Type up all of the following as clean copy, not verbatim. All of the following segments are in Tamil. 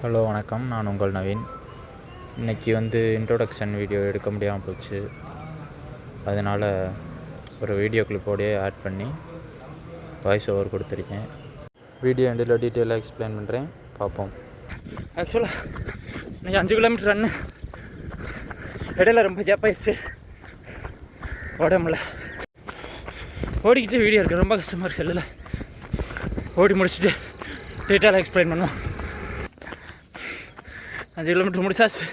ஹலோ வணக்கம், நான் உங்கள் நவீன். இன்றைக்கி இன்ட்ரோடக்ஷன் வீடியோ எடுக்க முடியாமல் போச்சு. அதனால் ஒரு வீடியோ கிளிப்போடையே ஆட் பண்ணி வாய்ஸ் ஓவர் கொடுத்துருக்கேன். வீடியோ எண்டில் டீட்டெயிலாக எக்ஸ்பிளைன் பண்ணுறேன், பார்ப்போம். ஆக்சுவலாக இன்றைக்கி 5 கிலோமீட்டர் ரன்னு இடையில ரொம்ப கேப் ஆயிடுச்சு. உடம்புல ஓடிக்கிட்டு வீடியோ இருக்குது, ரொம்ப கஷ்டமாக இருக்குது. செல்லில் ஓடி முடிச்சுட்டு டீட்டெயிலாக எக்ஸ்பிளைன் பண்ணுவோம். 5 கிலோமீட்டர் முடிச்சாச்சு.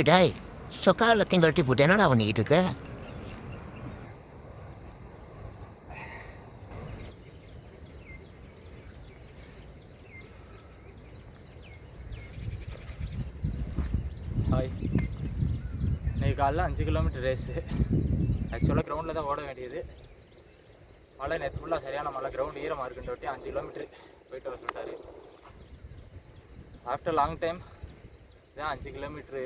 டேய் சொக்காலத்தையும் கட்டி போட்டு என்னடா பண்ணிக்கிட்டு இருக்க? ஹாய், இன்றைக்கி காலைல 5 கிலோமீட்டர் ரேஸு. ஆக்சுவலாக கிரவுண்டில் தான் ஓட வேண்டியது. மழை நேற்று ஃபுல்லாக சரியான மழை, கிரவுண்டு ஈரமாக இருக்குன்னு தொட்டி 5 கிலோமீட்டர் போயிட்டு வர சொல்லிட்டாரு. ஆஃப்டர் லாங் டைம் தான் 5 கிலோமீட்ரு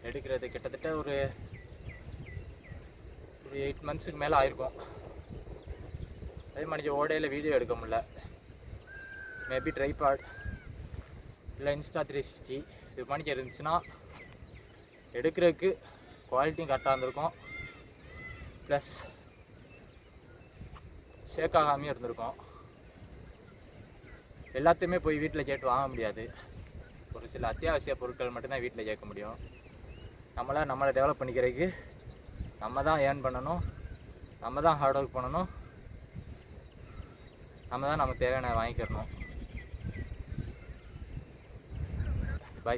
எடுக்கிறது. கிட்டத்தட்ட ஒரு 8 மந்த்ஸுக்கு மேலே ஆயிருக்கும். அதே மாதிரி ஓடையில் வீடியோ எடுக்க முடியல. மேபி ட்ரைபாட் இல்லை இன்ஸ்டா 360 இது பண்ணிக்க இருந்துச்சுன்னா எடுக்கிறதுக்கு குவாலிட்டியும் கரெக்டாக இருந்திருக்கும், ப்ளஸ் ஷேக் ஆகாமையும் இருந்திருக்கும். எல்லாத்தையுமே போய் வீட்டில் கேட்டு வாங்க முடியாது. ஒரு சில அத்தியாவசிய பொருட்கள் மட்டும்தான் வீட்டில் கேட்க முடியும். நம்மளை டெவலப் பண்ணிக்கிறதுக்கு நம்ம தான் ஏர்ன் பண்ணணும், நம்ம தான் ஹார்ட் ஒர்க் பண்ணணும், நம்ம தான் நமக்கு தேவையான வாங்கிக்கிறணும். பை.